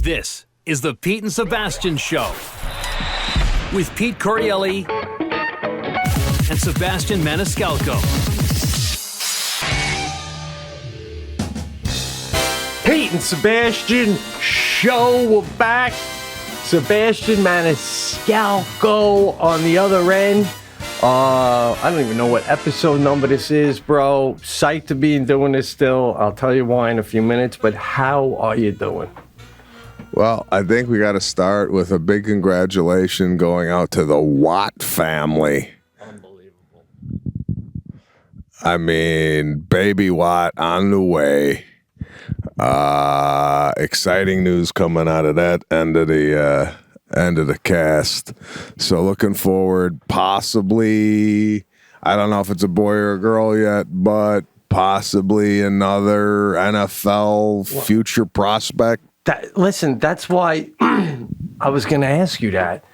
This is the Pete and Sebastian Show with Pete Correale and Sebastian Maniscalco. Pete and Sebastian Show, we're back. Sebastian Maniscalco on the other end. I don't even know what episode number this is, bro. Psyched to be doing this still. I'll tell you why in a few minutes, but how are you doing? Well, I think we got to start with a big congratulations going out to the Watt family. Unbelievable. I mean, baby Watt on the way. Exciting news coming out of that end of the cast. So looking forward, possibly, I don't know if it's a boy or a girl yet, but possibly another NFL future prospect. Listen, that's why I was going to ask you that.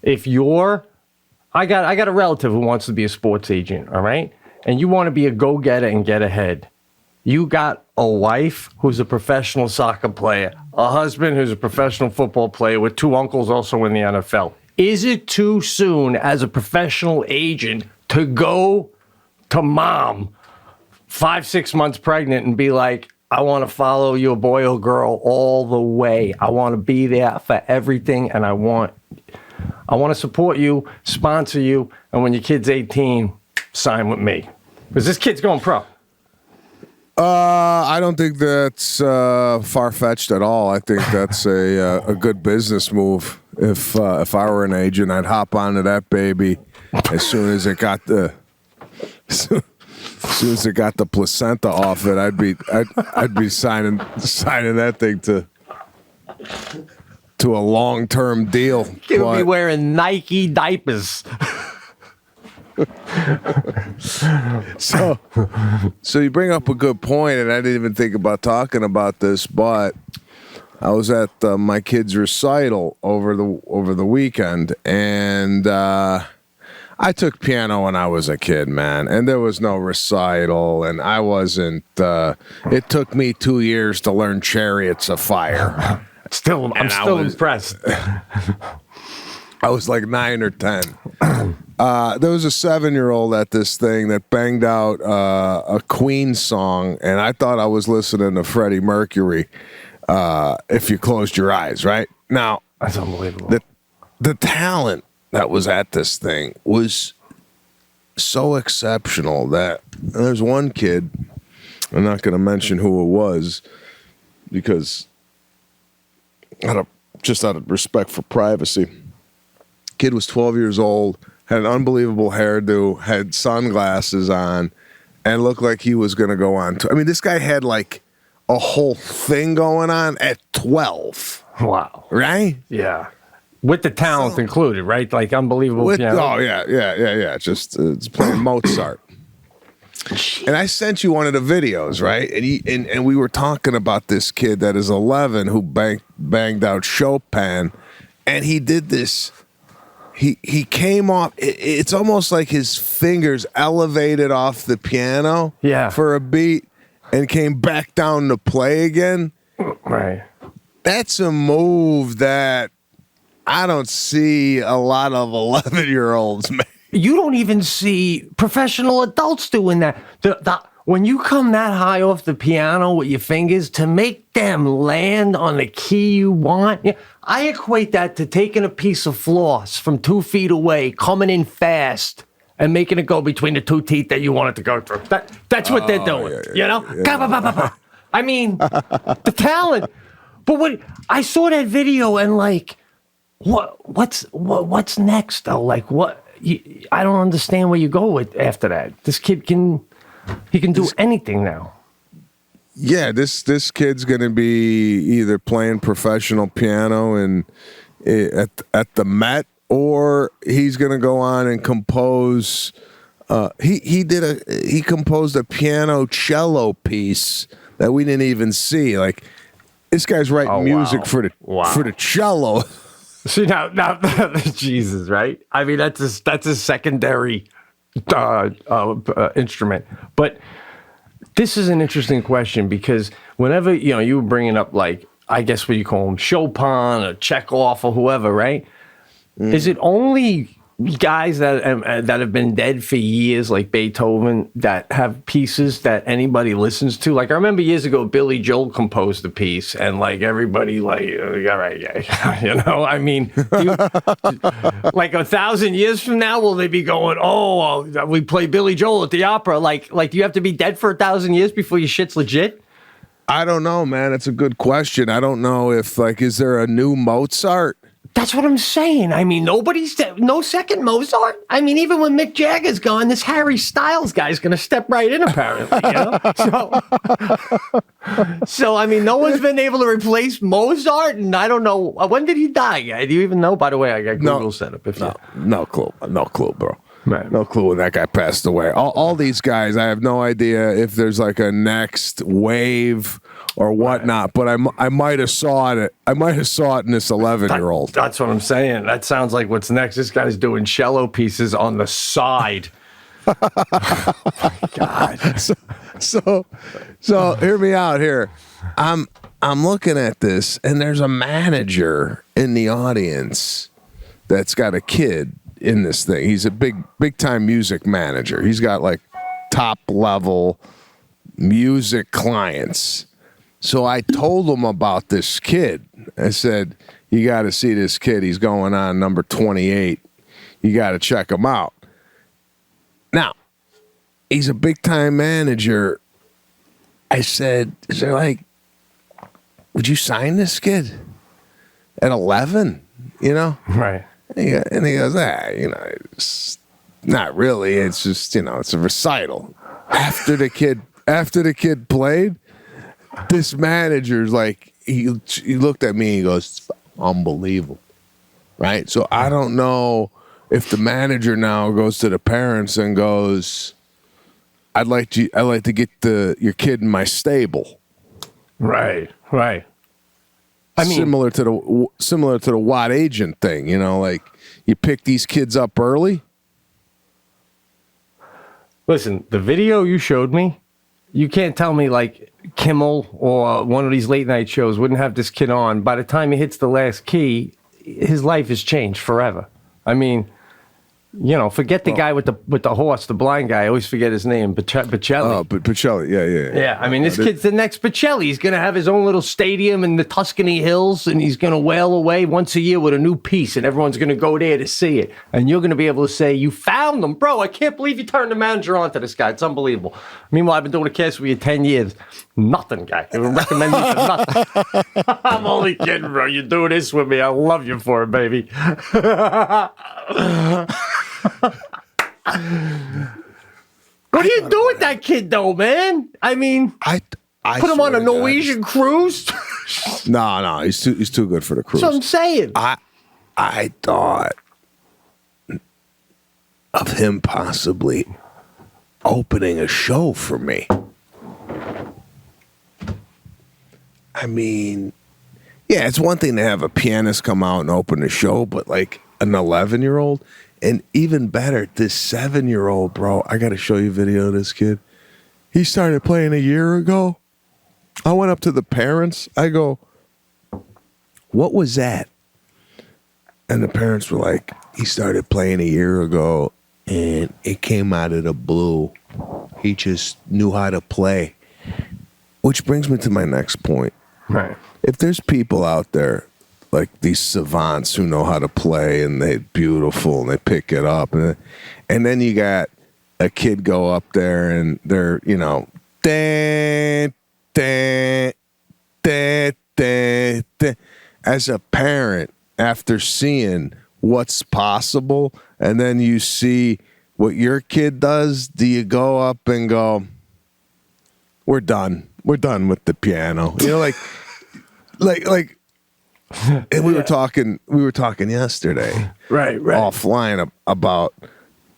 If I got a relative who wants to be a sports agent, all right? And you want to be a go-getter and get ahead. You got a wife who's a professional soccer player, a husband who's a professional football player with two uncles also in the NFL. Is it too soon as a professional agent to go to mom 5-6 months pregnant and be like, I want to follow your boy or girl all the way. I want to be there for everything, and I want to support you, sponsor you, and when your kid's 18, sign with me. Because this kid's going pro. I don't think that's far-fetched at all. I think that's a good business move. If I were an agent, I'd hop onto that baby as soon as it got the placenta off it. I'd be signing that thing to a long-term deal. Kid would be wearing Nike diapers. So you bring up a good point, and I didn't even think about talking about this, but I was at my kid's recital over the weekend, and I took piano when I was a kid, man, and there was no recital, and I wasn't. It took me 2 years to learn Chariots of Fire. I'm still impressed. I was like 9 or 10. There was a 7-year-old at this thing that banged out a Queen song, and I thought I was listening to Freddie Mercury. If you closed your eyes, right? Now, that's unbelievable. The talent that was at this thing was so exceptional that there's one kid, I'm not going to mention who it was, because out of respect for privacy. Kid was 12 years old, had an unbelievable hairdo, had sunglasses on, and looked like he was going to go on. I mean, this guy had like a whole thing going on at 12. Wow. Right? Yeah. With the talent included, right? Like unbelievable piano. Oh, yeah. Just it's playing Mozart. And I sent you one of the videos, right? And we were talking about this kid that is 11 who banged out Chopin, and he did this. He came off. It's almost like his fingers elevated off the piano for a beat and came back down to play again. Right. That's a move that I don't see a lot of 11-year-olds make. You don't even see professional adults doing that. When you come that high off the piano with your fingers, to make them land on the key you want, I equate that to taking a piece of floss from 2 feet away, coming in fast, and making it go between the 2 teeth that you want it to go through. That's what they're doing, you know? Yeah. I mean, the talent. But what I saw that video and like, what's next though? Like what? I don't understand where you go with after that. This kid can do anything now. Yeah, this kid's gonna be either playing professional piano at the Met, or he's gonna go on and compose. He composed a piano cello piece that we didn't even see. Like this guy's writing music for the cello. See now, Jesus, right? I mean, that's a secondary instrument. But this is an interesting question because whenever you were bringing up like I guess what you call them, Chopin or Chekhov or whoever, right? Is it only guys that have been dead for years, like Beethoven, that have pieces that anybody listens to? Like I remember years ago, Billy Joel composed a piece, and like everybody, like, all right, yeah, you know. I mean, like 1,000 years from now, will they be going, "Oh, we play Billy Joel at the opera"? Like, do you have to be dead for 1,000 years before your shit's legit? I don't know, man. It's a good question. I don't know if, like, is there a new Mozart? That's what I'm saying. I mean, no second Mozart. I mean, even when Mick Jagger's gone, this Harry Styles guy's going to step right in, apparently. You know? So, I mean, no one's been able to replace Mozart, and I don't know. When did he die? Do you even know? By the way, I got Google set up. No clue. No clue, bro. Right. No clue when that guy passed away. All these guys, I have no idea if there's like a next wave or whatnot. But I might have saw it. I might have saw it in this 11-year-old. That's what I'm saying. That sounds like what's next. This guy's doing cello pieces on the side. Oh my God. So hear me out here. I'm looking at this, and there's a manager in the audience that's got a kid in this thing. He's a big time music manager. He's got like top level music clients. So I told him about this kid. I said, you got to see this kid. He's going on number 28. You got to check him out. Now, he's a big time manager. I said, is there like, would you sign this kid at 11? You know? Right. And he goes, it's not really. It's just, it's a recital. After the kid played, this manager's like, he looked at me and he goes, unbelievable. Right? So I don't know if the manager now goes to the parents and goes, I'd like to get your kid in my stable. Right. I mean, similar to the Watt agent thing, like you pick these kids up early. Listen, the video you showed me, you can't tell me like Kimmel or one of these late night shows wouldn't have this kid on. By the time he hits the last key, his life has changed forever. I mean, forget the guy with the horse, the blind guy. I always forget his name, Bocelli. Oh, but Bocelli, yeah. Yeah, I mean, this kid's the next Bocelli. He's going to have his own little stadium in the Tuscany Hills, and he's going to wail away once a year with a new piece, and everyone's going to go there to see it. And you're going to be able to say, you found them. Bro, I can't believe you turned the manager on to this guy. It's unbelievable. Meanwhile, I've been doing a cast with you 10 years. Nothing, guy. I would recommend you for nothing. I'm only kidding, bro. You do this with me. I love you for it, baby. What do you do with that kid, though, man? I mean, I put him on a Norwegian cruise. No, he's too good for the cruise. That's what I'm saying. I thought of him possibly opening a show for me. I mean, yeah, it's one thing to have a pianist come out and open a show, but like an 11-year-old, and even better, this 7-year-old, bro. I got to show you a video of this kid. He started playing a year ago. I went up to the parents. I go, what was that? And the parents were like, he started playing a year ago, and it came out of the blue. He just knew how to play. Which brings me to my next point. Right. If there's people out there like these savants who know how to play and they're beautiful and they pick it up, and then you got a kid go up there and they're, dang, dang, dang, dang, dang. As a parent, after seeing what's possible and then you see what your kid does, do you go up and go, we're done with the piano? Like and we were talking yesterday, right, offline about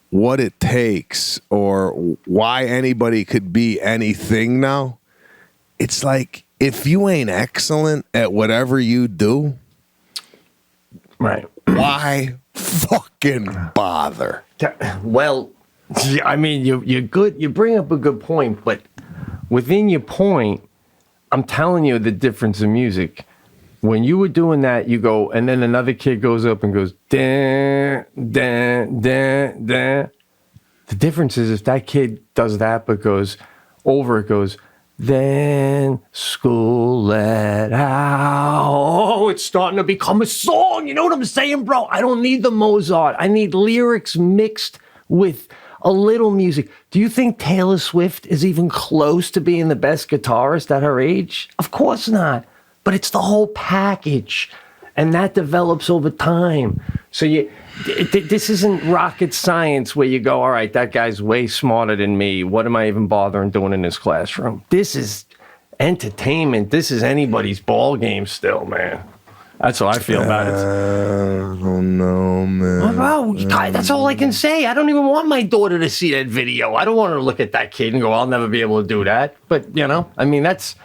what it takes or why anybody could be anything now. It's like, if you ain't excellent at whatever you do, right, why fucking bother? Well, I mean, you're good. You bring up a good point, but within your point, I'm telling you the difference in music. when you were doing that, you go, and then another kid goes up and goes, dan, dan, dan, dan. The difference is if that kid does that, but goes over, it goes, then school let out. Oh, it's starting to become a song. You know what I'm saying, bro? I don't need the Mozart. I need lyrics mixed with a little music. Do you think Taylor Swift is even close to being the best guitarist at her age? Of course not. But it's the whole package. And that develops over time. So this isn't rocket science where you go, all right, that guy's way smarter than me. What am I even bothering doing in this classroom? This is entertainment. This is anybody's ball game still, man. That's how I feel about it. I don't know, man. Well, that's all I can say. I don't even want my daughter to see that video. I don't want her to look at that kid and go, I'll never be able to do that. But, you know, I mean, it's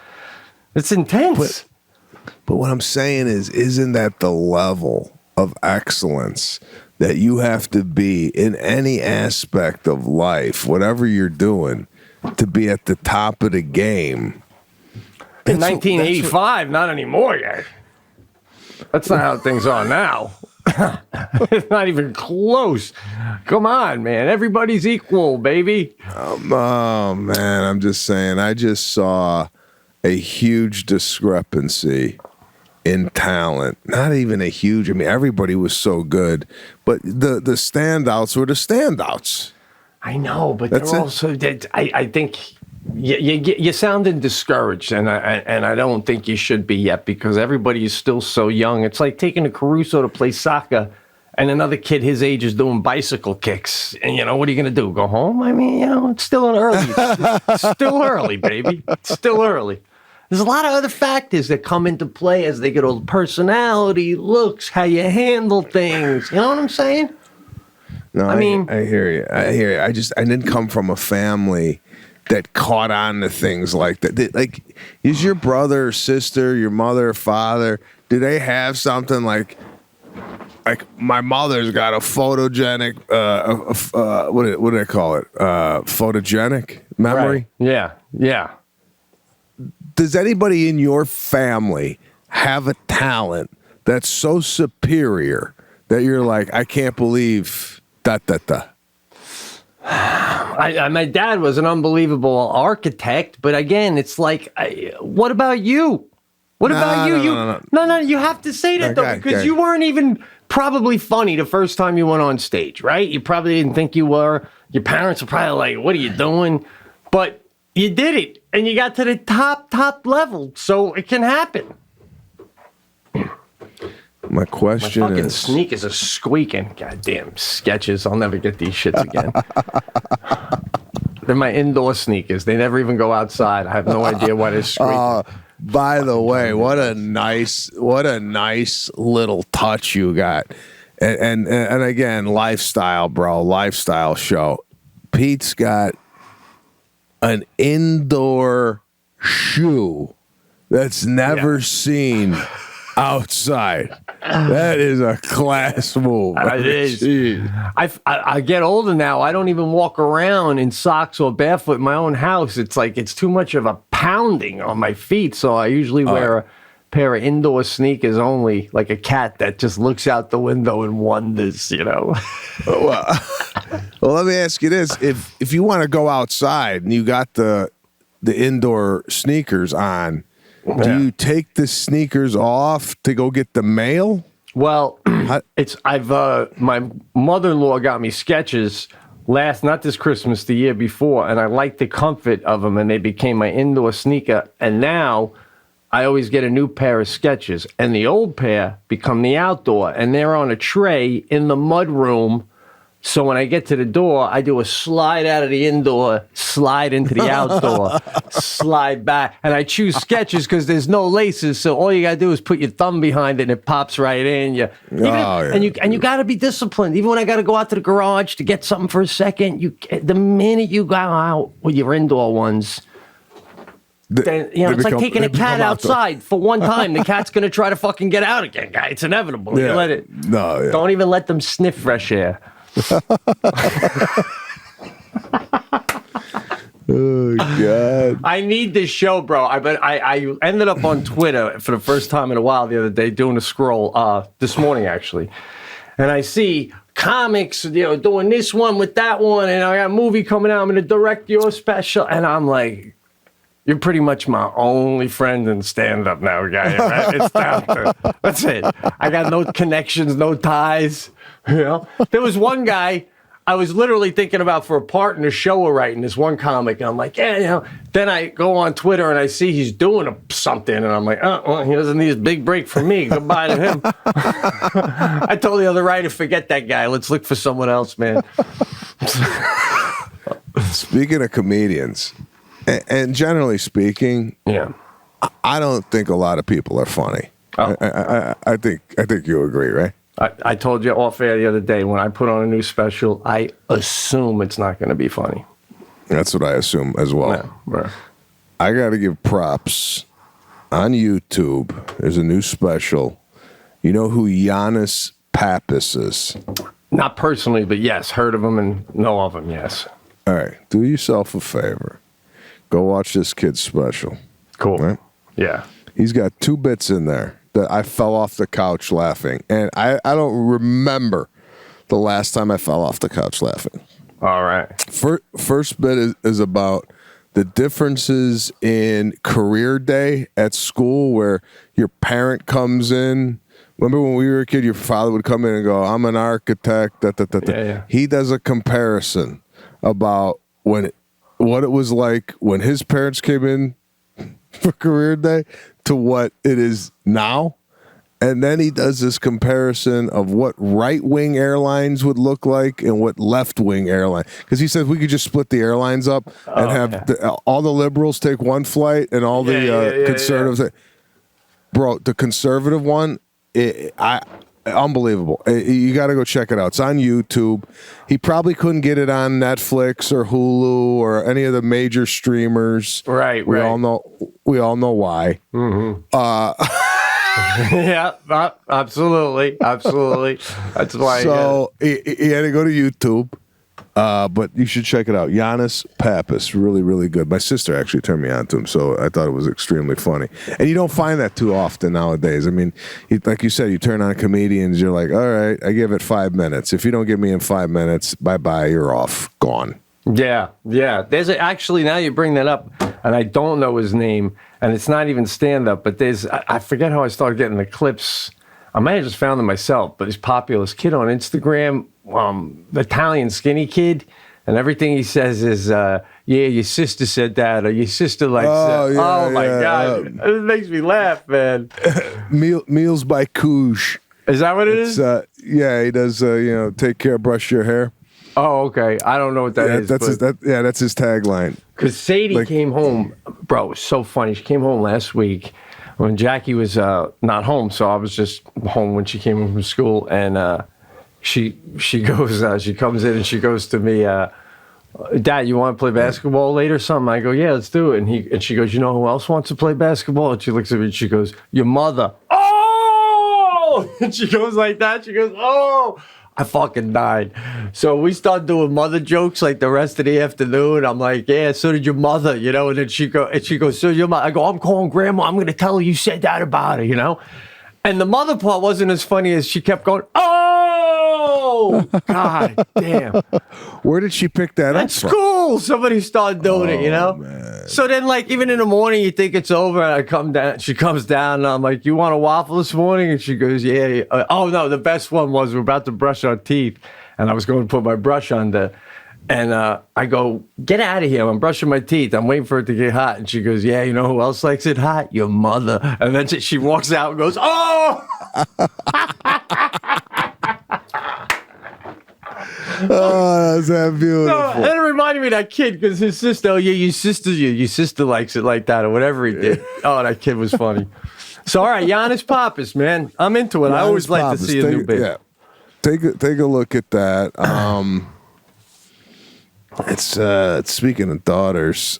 intense. But what I'm saying is, isn't that the level of excellence that you have to be in any aspect of life, whatever you're doing, to be at the top of the game? In 1985, not anymore yet. That's not how things are now. It's not even close. Come on, man. Everybody's equal, baby. Oh, man. I'm just saying, I just saw a huge discrepancy in talent. Not even a huge, I mean, everybody was so good, but the standouts were the standouts. I know, but they're also, I think you're sounding discouraged, and I don't think you should be yet, because everybody is still so young. It's like taking a Caruso to play soccer, and another kid his age is doing bicycle kicks. And, you know, what are you going to do? Go home? I mean, you know, it's still early. It's still early, baby. It's still early. There's a lot of other factors that come into play as they get older. Personality, looks, how you handle things. You know what I'm saying? No, I hear you. I hear you. I didn't come from a family that caught on to things like that. Like, is your brother or sister, your mother or father, do they have something like my mother's got a photogenic, what do they call it? Photogenic memory? Right. Yeah. Does anybody in your family have a talent that's so superior that you're like, I can't believe da. My dad was an unbelievable architect, but again, it's like, what about you? What about you? No, you have to say that, though, because you weren't even probably funny the first time you went on stage, right? You probably didn't think you were. Your parents were probably like, what are you doing? But you did it, and you got to the top level, so it can happen. My question My fucking is... sneakers are squeaking. Goddamn sketches. I'll never get these shits again. They're my indoor sneakers. They never even go outside. I have no idea why they're squeaking. By the way, what a nice little touch you got. And again, lifestyle, bro. Lifestyle show. Pete's got an indoor shoe that's never seen outside. That is a class move. It is. I get older now. I don't even walk around in socks or barefoot in my own house. It's like it's too much of a pounding on my feet. So I usually wear a pair of indoor sneakers only, like a cat that just looks out the window and wonders, you know. Well, let me ask you this: if you want to go outside and you got the indoor sneakers on, do you take the sneakers off to go get the mail? Well, my mother-in-law got me Skechers not this Christmas, the year before, and I liked the comfort of them, and they became my indoor sneaker. And now I always get a new pair of Skechers, and the old pair become the outdoor, and they're on a tray in the mud room. So when I get to the door, I do a slide out of the indoor, slide into the outdoor, slide back. And I choose Skechers because there's no laces. So all you got to do is put your thumb behind it and it pops right in. And you got to be disciplined. Even when I got to go out to the garage to get something for a second, the minute you go out with your indoor ones, then, it's like taking a cat outside for one time. The cat's going to try to fucking get out again, guy. It's inevitable. Yeah. You let it. No, yeah. Don't even let them sniff fresh air. Oh God! I need this show, bro. I ended up on Twitter for the first time in a while the other day doing a scroll this morning actually, and I see comics, doing this one with that one, and I got a movie coming out. I'm going to direct your special, and I'm like, you're pretty much my only friend in stand-up now, guy. Right? It's down to, that's it. I got no connections, no ties. There was one guy I was literally thinking about for a part in the show we're writing, this one comic, and I'm like, yeah. Then I go on Twitter and I see he's doing something, and I'm like, well, he doesn't need a big break from me. Goodbye to him. I told the other writer, forget that guy. Let's look for someone else, man. Speaking of comedians, and generally speaking, Yeah. I don't think a lot of people are funny. Oh. I think you agree, right? I told you off air the other day, when I put on a new special, I assume it's not going to be funny. That's what I assume as well. Yeah, right. I got to give props. On YouTube, there's a new special. You know who Giannis Pappas is? Not personally, but yes, heard of him and know of him, yes. All right, do yourself a favor. Go watch this kid's special. Cool. Right? Yeah. He's got 2 bits in there that I fell off the couch laughing. And I don't remember the last time I fell off the couch laughing. All right. First bit is about the differences in career day at school where your parent comes in. Remember when we were a kid, your father would come in and go, I'm an architect. Yeah. He does a comparison about what it was like when his parents came in for career day to what it is now. And then he does this comparison of what right-wing airlines would look like and what left-wing airline. Because he said we could just split the airlines up and have all the liberals take one flight and all the conservatives. Bro, the conservative one, unbelievable. You got to go check it out. It's on YouTube. He probably couldn't get it on Netflix or Hulu or any of the major streamers. Right. We all know why. Mm-hmm. Yeah, absolutely. That's why. So he had to go to YouTube, but you should check it out. Giannis Pappas, really, really good. My sister actually turned me on to him, so I thought it was extremely funny. And you don't find that too often nowadays. I mean, like you said, you turn on comedians, you're like, all right, I give it 5 minutes. If you don't get me in 5 minutes, bye-bye, you're off, gone. Yeah. There's actually, now you bring that up, and I don't know his name, and it's not even stand-up, but I forget how I started getting the clips. I might have just found them myself, but he's popular. This kid on Instagram, the Italian skinny kid, and everything he says is, yeah, your sister said that, or your sister likes that. Yeah, oh, my God. It makes me laugh, man. Meals by Couche. Is that what it is? Yeah, he does, take care, brush your hair. Oh, okay. I don't know what that is. That's his tagline. Because Sadie came home, bro, it was so funny. She came home last week when Jackie was not home, so I was just home when she came home from school, and she goes, she comes in and she goes to me, Dad, you want to play basketball later or something? I go, yeah, let's do it. And she goes, you know who else wants to play basketball? And she looks at me and she goes, your mother. Oh! And she goes like that. She goes, oh! I fucking died. So we start doing mother jokes like the rest of the afternoon. I'm like, yeah, so did your mother, And then she goes, so your mother. I go, I'm calling grandma. I'm going to tell her you said that about her, And the mother part wasn't as funny as she kept going, oh, God damn. Where did she pick that up At school, somebody started doing it, Man. So then, even in the morning, you think it's over, and I come down. She comes down, and I'm like, "You want a waffle this morning?" And she goes, "Yeah." Oh no, the best one was we're about to brush our teeth, and I was going to put my brush under, and I go, "Get out of here! I'm brushing my teeth. I'm waiting for it to get hot." And she goes, "Yeah, you know who else likes it hot? Your mother." And then she walks out and goes, "Oh!" Oh, that's that beautiful. No, and it reminded me of that kid because his sister, oh yeah, your sister likes it like that or whatever he did. Oh, that kid was funny. So all right, Giannis Pappas, man, I'm into it. I always like to see a new bit. Yeah, take a look at that. It's speaking of daughters,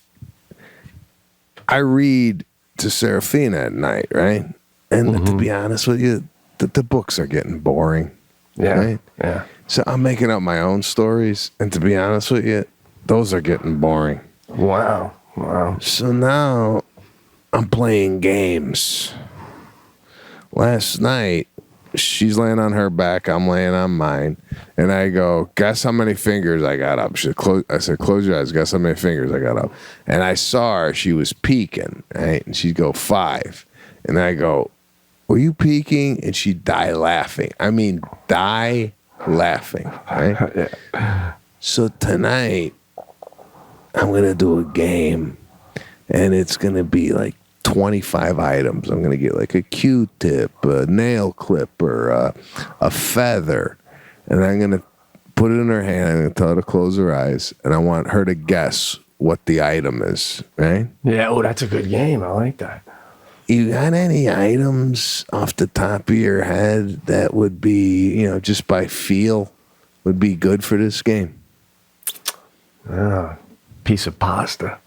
I read to Serafina at night, right? And to be honest with you, the books are getting boring. Yeah, right? Yeah. So I'm making up my own stories, and to be honest with you, those are getting boring. Wow. Wow. So now I'm playing games. Last night, she's laying on her back, I'm laying on mine, and I go, guess how many fingers I got up? I said, close your eyes, guess how many fingers I got up? And I saw her, she was peeking, right? And she'd go 5. And I go, were you peeking? And she'd die laughing. I mean, die laughing, right? Yeah. So tonight, I'm going to do a game, and it's going to be like 25 items. I'm going to get like a Q-tip, a nail clipper, a feather, and I'm going to put it in her hand. I'm going to tell her to close her eyes, and I want her to guess what the item is, right? Yeah, oh, that's a good game. I like that. You got any items off the top of your head that would be, just by feel, would be good for this game? Piece of pasta.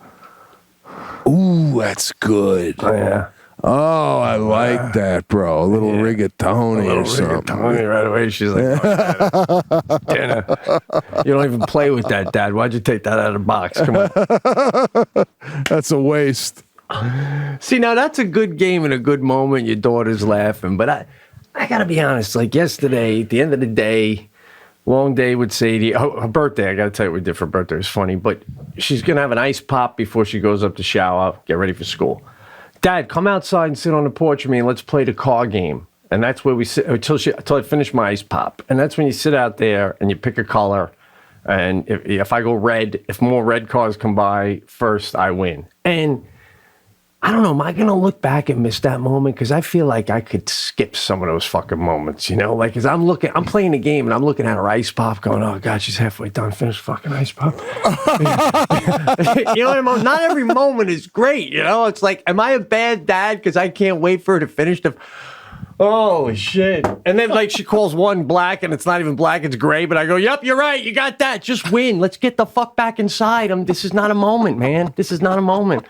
Ooh, that's good. Oh, yeah. Oh, I like that, bro. A little rigatoni or something. Rigatoni right away. She's like, oh, dinner. You don't even play with that, Dad. Why'd you take that out of the box? Come on. That's a waste. See, now that's a good game and a good moment. Your daughter's laughing. But I got to be honest. Like yesterday, at the end of the day, long day with Sadie. Her birthday, I got to tell you what we did for her birthday. It was funny. But she's going to have an ice pop before she goes up to shower, get ready for school. Dad, come outside and sit on the porch with me and let's play the car game. And that's where we sit until I finish my ice pop. And that's when you sit out there and you pick a color. And if I go red, if more red cars come by first, I win. And I don't know, am I going to look back and miss that moment? Because I feel like I could skip some of those fucking moments, Like, as I'm playing the game and I'm looking at her ice pop going, oh, God, she's halfway done. Finish fucking ice pop. You know what I mean? Not every moment is great, It's like, am I a bad dad because I can't wait for her to finish the... Oh, shit. And then, like, she calls one black, and it's not even black, it's gray. But I go, yep, you're right. You got that. Just win. Let's get the fuck back inside. This is not a moment, man. This is not a moment.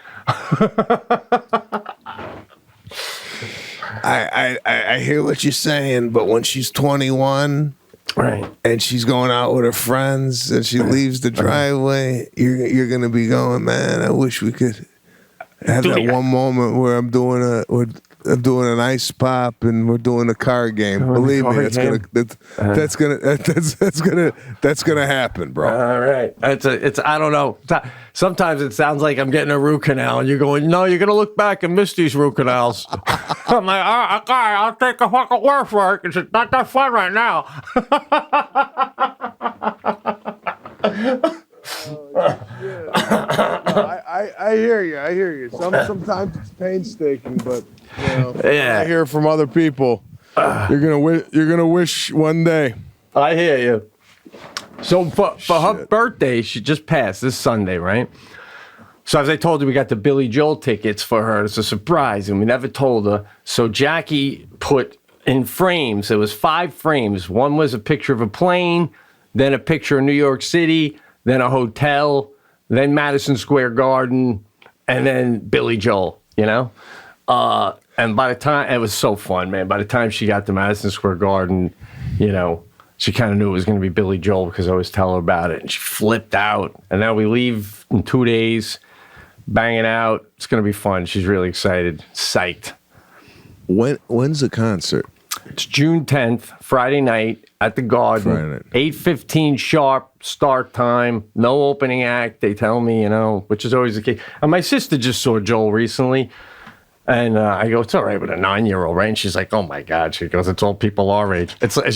I hear what you're saying, but when she's 21... Right. And she's going out with her friends, and she leaves the driveway, you're going to be going, man, I wish we could have that one moment where I'm doing an ice pop and we're doing a car game. Believe me, that's gonna happen, bro. All right, it's I don't know. Sometimes it sounds like I'm getting a root canal, and you're going, no, you're gonna look back and miss these root canals. I'm like, all right, okay, I'll take a fucking word for it because it's not that fun right now. I hear you. Sometimes it's painstaking, but Yeah. I hear from other people. You're gonna wish one day. I hear you. So for her birthday, she just passed this Sunday, right? So as I told you, we got the Billy Joel tickets for her. It's a surprise, and we never told her. So Jackie put in frames. It was 5 frames. One was a picture of a plane, then a picture of New York City, then a hotel, then Madison Square Garden, and then Billy Joel, And by the time, it was so fun, man. By the time she got to Madison Square Garden, she kind of knew it was going to be Billy Joel because I always tell her about it. And she flipped out. And now we leave in 2 days, banging out. It's going to be fun. She's really excited, psyched. When's the concert? It's June 10th, Friday night at the Garden. 8:15 sharp start time. No opening act, they tell me, which is always the case. And my sister just saw Joel recently. And I go, it's all right with a 9-year-old, right? And she's like, oh, my God. She goes, it's all people our age.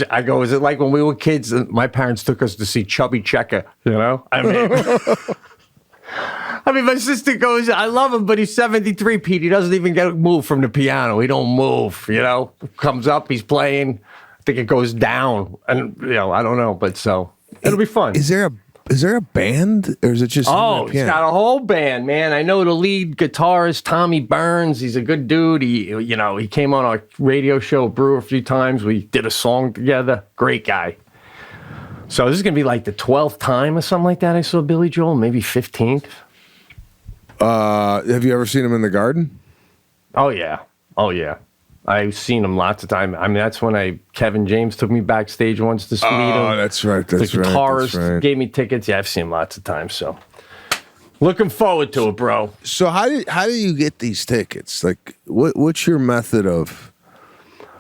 I go, is it like when we were kids and my parents took us to see Chubby Checker, I mean, my sister goes, I love him, but he's 73, Pete. He doesn't even get a move from the piano. He don't move, Comes up, he's playing. I think it goes down. And, I don't know. But so it'll be fun. Is there a band, or is it just? Oh, he's got a whole band, man. I know the lead guitarist, Tommy Burns. He's a good dude. He came on our radio show, Brew, a few times. We did a song together. Great guy. So this is gonna be like the 12th time or something like that I saw Billy Joel, maybe 15th. Have you ever seen him in the Garden? Oh yeah. I've seen him lots of times. I mean, that's when Kevin James took me backstage once to meet him. Oh, that's right. The guitarist gave me tickets. Yeah, I've seen him lots of times. So Looking forward to it, bro. So how do you get these tickets? Like, what's your method of,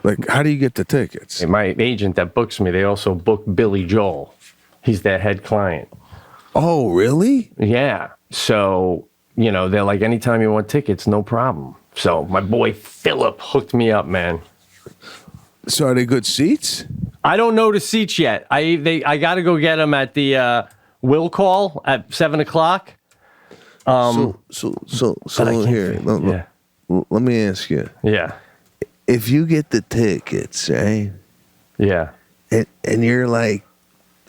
like, how do you get the tickets? And my agent that books me, they also book Billy Joel. He's their head client. Oh, really? Yeah. So, they're like, anytime you want tickets, no problem. So my boy Philip hooked me up, man. So are they good seats? I don't know the seats yet. I got to go get them at the will call at 7:00. So here, let me ask you. Yeah. If you get the tickets, right? Yeah. And you're like,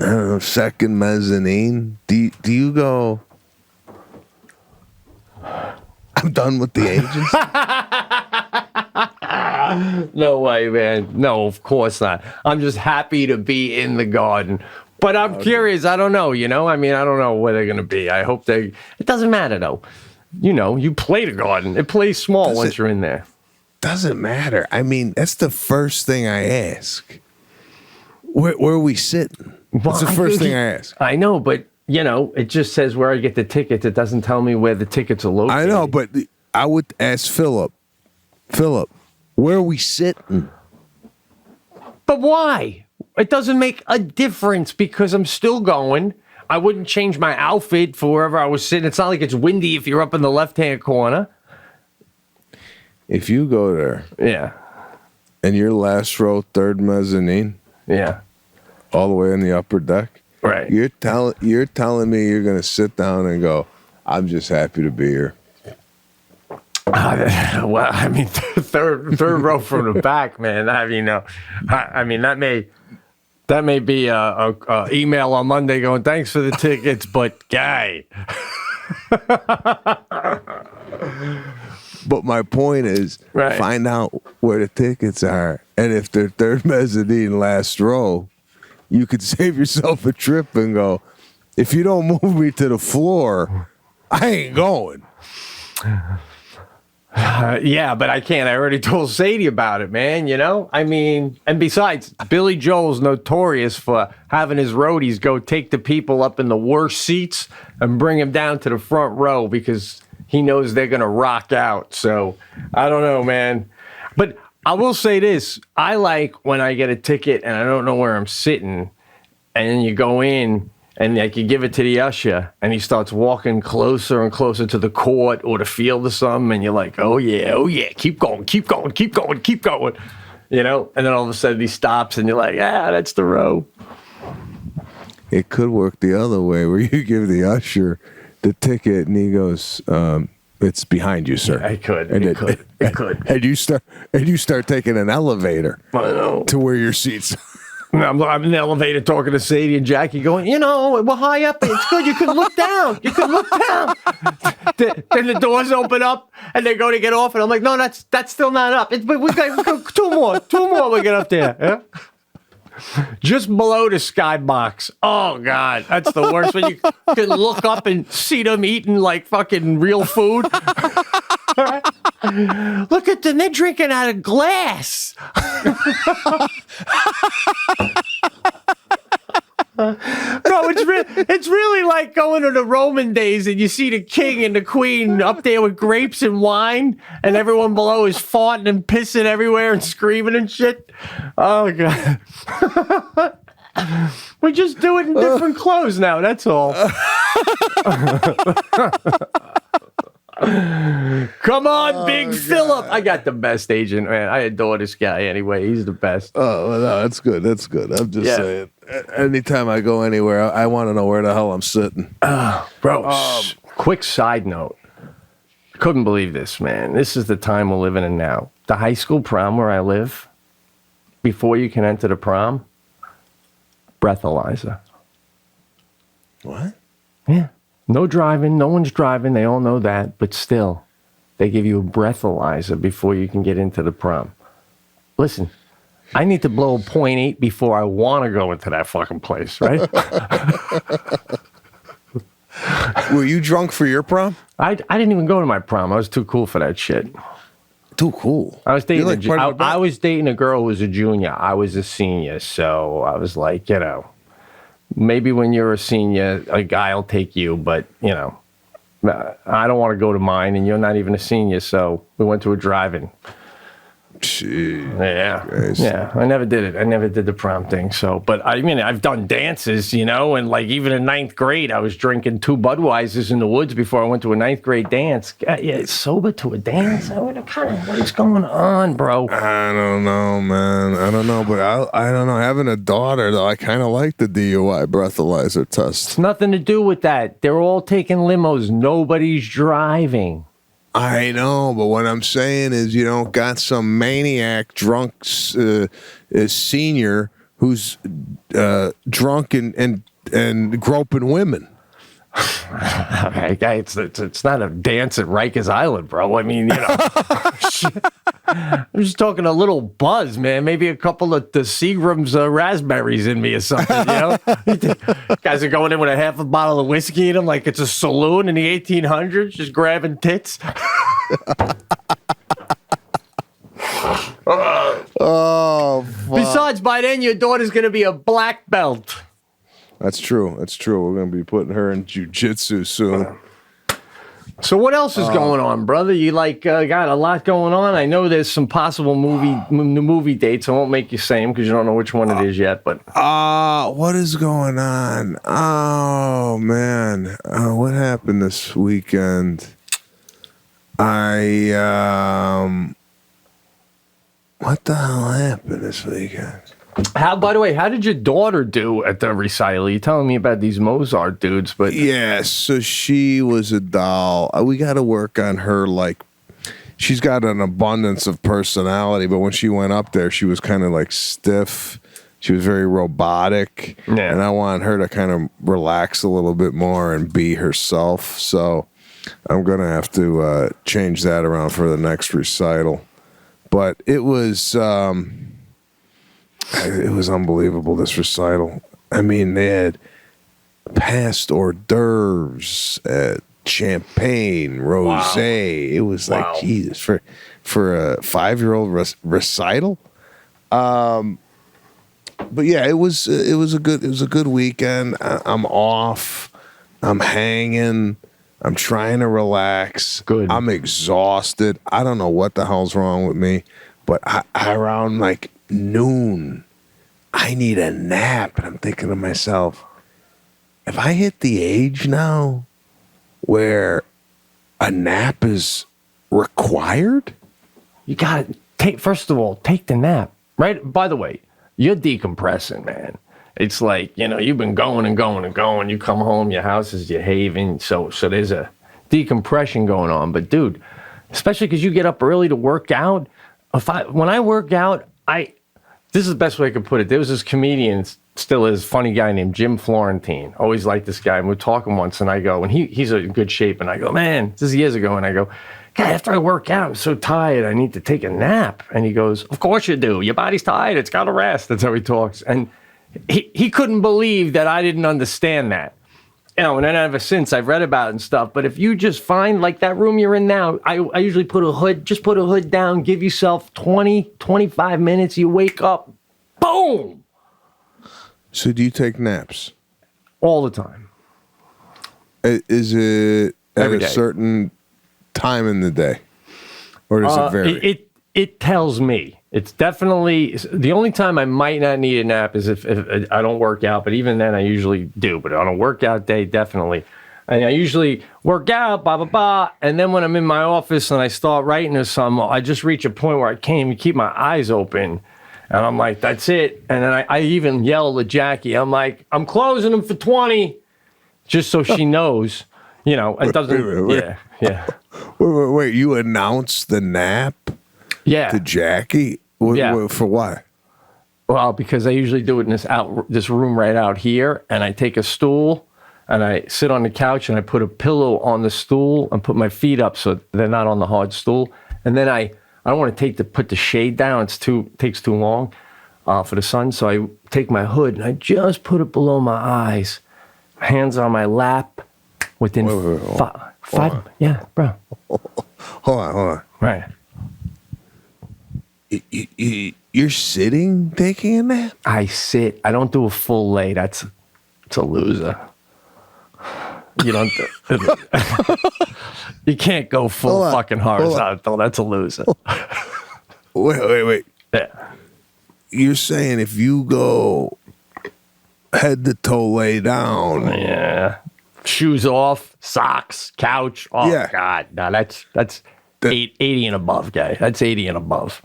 I don't know, second mezzanine, do you go, I'm done with the agents? No way, man. No, of course not. I'm just happy to be in the Garden. But I'm curious. I don't know, I mean, I don't know where they're going to be. I hope it doesn't matter, though. You play the Garden. It plays small once you're in there. Doesn't matter. I mean, that's the first thing I ask. Where are we sitting? That's the first thing I ask. I know, but, it just says where I get the tickets. It doesn't tell me where the tickets are located. I know, but I would ask Philip, where are we sitting? But why? It doesn't make a difference because I'm still going. I wouldn't change my outfit for wherever I was sitting. It's not like it's windy if you're up in the left-hand corner. If you go there, yeah, and you're last row, third mezzanine, yeah, all the way in the upper deck, right? You're telling me you're going to sit down and go, I'm just happy to be here. Well, I mean, third row from the back, man. I mean, that may be a email on Monday going, thanks for the tickets, but guy. But my point is, find out where the tickets are, and if they're third mezzanine, last row, you could save yourself a trip and go, if you don't move me to the floor, I ain't going. Yeah, but I can't. I already told Sadie about it, man, I mean, and besides, Billy Joel's notorious for having his roadies go take the people up in the worst seats and bring them down to the front row because he knows they're going to rock out. So, I don't know, man. But I will say this. I like when I get a ticket and I don't know where I'm sitting, and then you go in and like you give it to the usher and he starts walking closer and closer to the court or the field or something, and you're like, oh yeah, keep going. And then all of a sudden he stops and you're like, that's the row. It could work the other way where you give the usher the ticket and he goes, it's behind you, sir. Yeah, it could. And you start taking an elevator to where your seats. I'm in the elevator talking to Sadie and Jackie going, we're high up. It's good. You can look down. Then the doors open up and they go to get off. And I'm like, no, that's still not up. But we got two more we get up there. Yeah? Just below the skybox. Oh, God. That's the worst when you can look up and see them eating like fucking real food. Look at them. They're drinking out of glass. Bro, it's really like going to the Roman days and you see the king and the queen up there with grapes and wine and everyone below is farting and pissing everywhere and screaming and shit. Oh, God. We just do it in different clothes now, that's all. Come on, Big Philip. I got the best agent, man. I adore this guy anyway. He's the best. Oh, well, no, that's good. I'm just saying. Anytime I go anywhere, I want to know where the hell I'm sitting. Bro, quick side note. Couldn't believe this, man. This is the time we're living in now. The high school prom where I live, before you can enter the prom, breathalyzer. What? Yeah. No driving. No one's driving. They all know that. But still, they give you a breathalyzer before you can get into the prom. Listen, I need to blow a .8 before I want to go into that fucking place, right? Were you drunk for your prom? I didn't even go to my prom. I was too cool for that shit. Too cool. I was dating I was dating a girl who was a junior. I was a senior. So I was like, maybe when you're a senior, a guy will take you, but, I don't want to go to mine, and you're not even a senior, so we went to a drive-in. Yeah. Christ. Yeah. I never did it. I never did the prom thing. So, but I mean, I've done dances, and like even in ninth grade, I was drinking 2 Budweisers in the woods before I went to a ninth grade dance. Yeah, sober to a dance? What is going on, bro? I don't know, man. I don't know, but I don't know. Having a daughter, though, I kind of like the DUI breathalyzer test. It's nothing to do with that. They're all taking limos. Nobody's driving. I know, but what I'm saying is, got some maniac drunk senior who's drunk and groping women. Okay, it's not a dance at Rikers Island, bro. I mean, I'm just talking a little buzz, man. Maybe a couple of the Seagram's raspberries in me or something, Guys are going in with a half a bottle of whiskey in them like it's a saloon in the 1800s, just grabbing tits. Oh, fuck. Besides, by then, your daughter's going to be a black belt. That's true. We're going to be putting her in jiu-jitsu soon. So what else is going on, brother? You got a lot going on. I know there's some possible movie dates. I won't make you say them because you don't know which one it is yet. But what is going on? Oh man, what happened this weekend? What the hell happened this weekend? By the way, how did your daughter do at the recital? You're telling me about these Mozart dudes, but yeah, so she was a doll. We got to work on her. Like, she's got an abundance of personality, but when she went up there, she was kind of like stiff. She was very robotic, and I want her to kind of relax a little bit more and be herself. So I'm gonna have to change that around for the next recital. But it was unbelievable, this recital. I mean, they had past hors d'oeuvres, champagne, rosé. Wow. It was like, Jesus, for a 5-year-old recital. But yeah, it was a good weekend. I'm off. I'm hanging. I'm trying to relax. Good. I'm exhausted. I don't know what the hell's wrong with me, but around like noon, I need a nap. And I'm thinking to myself, if I hit the age now where a nap is required, you got to first of all, take the nap. Right? By the way, you're decompressing, man. It's like, you've been going and going and going. You come home, your house is your haven. So there's a decompression going on. But dude, especially because you get up early to work out. When I work out, this is the best way I could put it. There was this comedian, still is, funny guy named Jim Florentine. Always liked this guy. And we're talking once, and I go, and he's in good shape. And I go, man, this is years ago. And I go, God, after I work out, I'm so tired. I need to take a nap. And he goes, of course you do. Your body's tired. It's got to rest. That's how he talks. And he couldn't believe that I didn't understand that. And then ever since I've read about it and stuff. But if you just find, like that room you're in now, I usually put a hood down, give yourself 20, 25 minutes, you wake up, boom. So do you take naps? All the time. Is it at Every a day. certain time in the day? Or does it vary? It tells me. It's definitely, the only time I might not need a nap is if I don't work out, but even then I usually do. But on a workout day, definitely. And I usually work out, blah, blah, blah. And then when I'm in my office and I start writing or something, I just reach a point where I can't even keep my eyes open. And I'm like, that's it. And then I even yell at Jackie. I'm like, I'm closing them for 20, just so she knows, it doesn't, yeah. Wait, you announce the nap to Jackie? Yeah. For why? Well, because I usually do it in this room right out here, and I take a stool and I sit on the couch and I put a pillow on the stool and put my feet up so they're not on the hard stool. And then I don't want to put the shade down. It takes too long for the sun. So I take my hood and I just put it below my eyes, hands on my lap. Within five, yeah, bro. Hold on. Right. You're sitting taking a nap? I sit. I don't do a full lay. It's a loser. You don't. You can't go full Hold on, fucking horizontal. That's a loser. Wait. Yeah. You're saying if you go head to toe lay down, Yeah. Shoes off, socks, couch. Oh, Yeah. God. No, that's 80 and above, guy. That's 80 and above.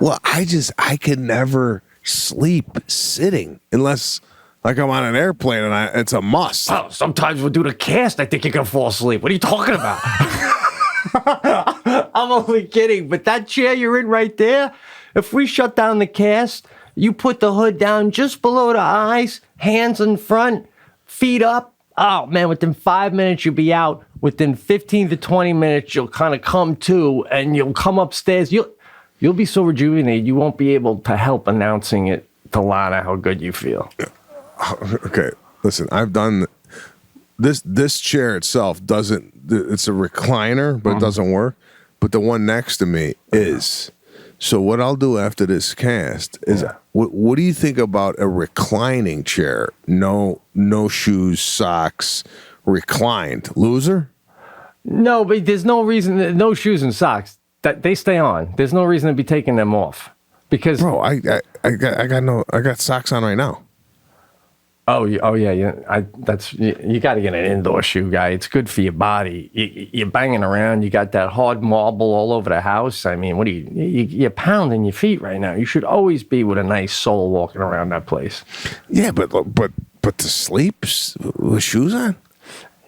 well, I could never sleep sitting unless like I'm on an airplane and it's a must. Oh, sometimes we'll do the cast. I think you can fall asleep. What are you talking about? I'm only kidding. But that chair you're in right there, if we shut down the cast, you put the hood down just below the eyes, hands in front, feet up. Oh, man, within 5 minutes, you'll be out. Within 15 to 20 minutes, you'll kind of come to, and you'll come upstairs. You'll be so rejuvenated, you won't be able to help announcing it to Lana how good you feel. Okay, listen, I've done this chair itself doesn't. It's a recliner, but it doesn't work. But the one next to me is. So what I'll do after this cast is, what do you think about a reclining chair? No shoes, socks, reclined. Loser? No, but there's no reason. No shoes and socks. That they stay on. There's no reason to be taking them off because. Bro, I got socks on right now. Oh yeah. You got to get an indoor shoe, guy. It's good for your body. You're banging around. You got that hard marble all over the house. I mean, what are you're pounding your feet right now. You should always be with a nice sole walking around that place. Yeah, but to sleep with shoes on.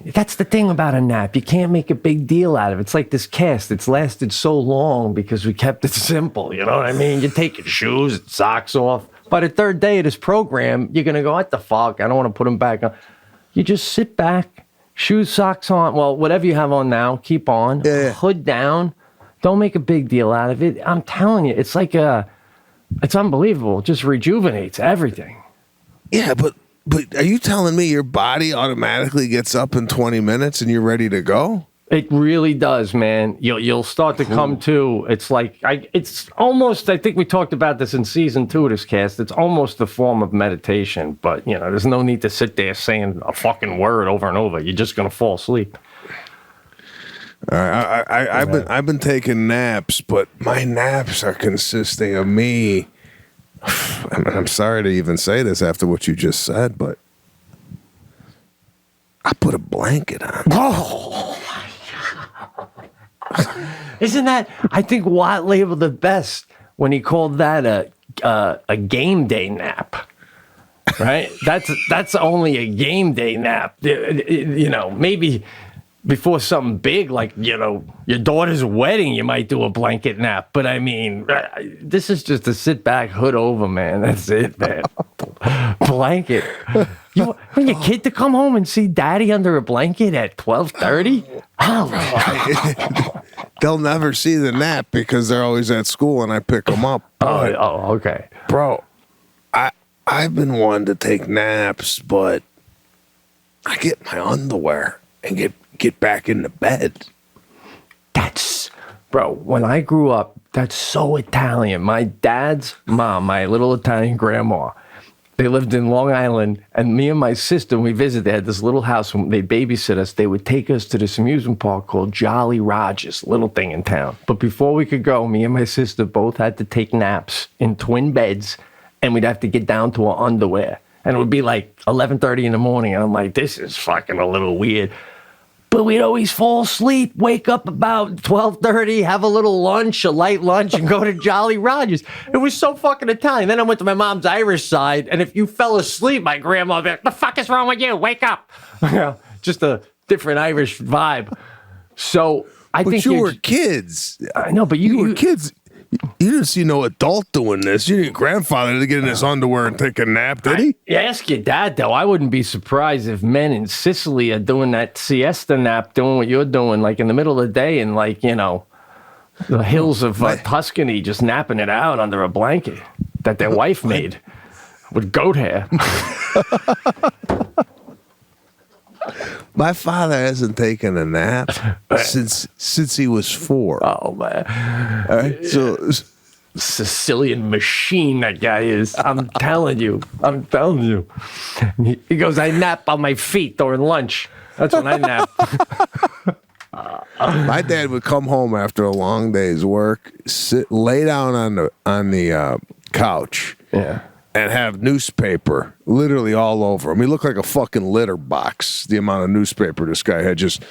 That's the thing about a nap. You can't make a big deal out of it. It's like this cast. It's lasted so long because we kept it simple. You know what I mean? You take your shoes and socks off. By the third day of this program, you're going to go, what the fuck? I don't want to put them back on. You just sit back, shoes, socks on. Well, whatever you have on now, keep on. Yeah. Hood down. Don't make a big deal out of it. I'm telling you, it's like it's unbelievable. It just rejuvenates everything. Yeah, but are you telling me your body automatically gets up in 20 minutes and you're ready to go? It really does, man. You'll start to come to. It's like it's almost. I think we talked about this in season 2 of this cast. It's almost a form of meditation, but there's no need to sit there saying a fucking word over and over. You're just gonna fall asleep. I've been taking naps, but my naps are consisting of me. I'm sorry to even say this after what you just said, but I put a blanket on. Oh. Isn't that? I think Watt labeled it best when he called that a game day nap. Right? That's only a game day nap. Maybe before something big like your daughter's wedding, you might do a blanket nap. But I mean, this is just a sit back, hood over, man. That's it, man. Blanket. You want your kid to come home and see daddy under a blanket at 12:30? Oh, They'll never see the nap because they're always at school and I pick them up. Okay. Bro, I've been wanting to take naps, but I get my underwear and get back into bed. Bro, when I grew up, that's so Italian. My dad's mom, my little Italian grandma, they lived in Long Island, and me and my sister, when we visited, they had this little house. When they babysit us, they would take us to this amusement park called Jolly Rogers, little thing in town. But before we could go, me and my sister both had to take naps in twin beds, and we'd have to get down to our underwear. And it would be like 11:30 in the morning, and I'm like, this is fucking a little weird. But we'd always fall asleep, wake up about 12:30, have a little lunch, a light lunch, and go to Jolly Rogers. It was so fucking Italian. Then I went to my mom's Irish side, and if you fell asleep, my grandma would be like, the fuck is wrong with you? Wake up. Just a different Irish vibe. So I think you were kids. I know, but you were kids. You didn't see no adult doing this. Your grandfather to get in his underwear and take a nap, did he? Ask your dad, though. I wouldn't be surprised if men in Sicily are doing that siesta nap, doing what you're doing, like in the middle of the day in, like, the hills of Tuscany, just napping it out under a blanket that their wife made with goat hair. My father hasn't taken a nap since he was 4. Oh, man. All right, so Sicilian machine that guy is. I'm telling you. He goes, I nap on my feet during lunch. That's when I nap. My dad would come home after a long day's work, lay down on the couch, Yeah. and have newspaper literally all over him. He looked like a fucking litter box. The amount of newspaper this guy had just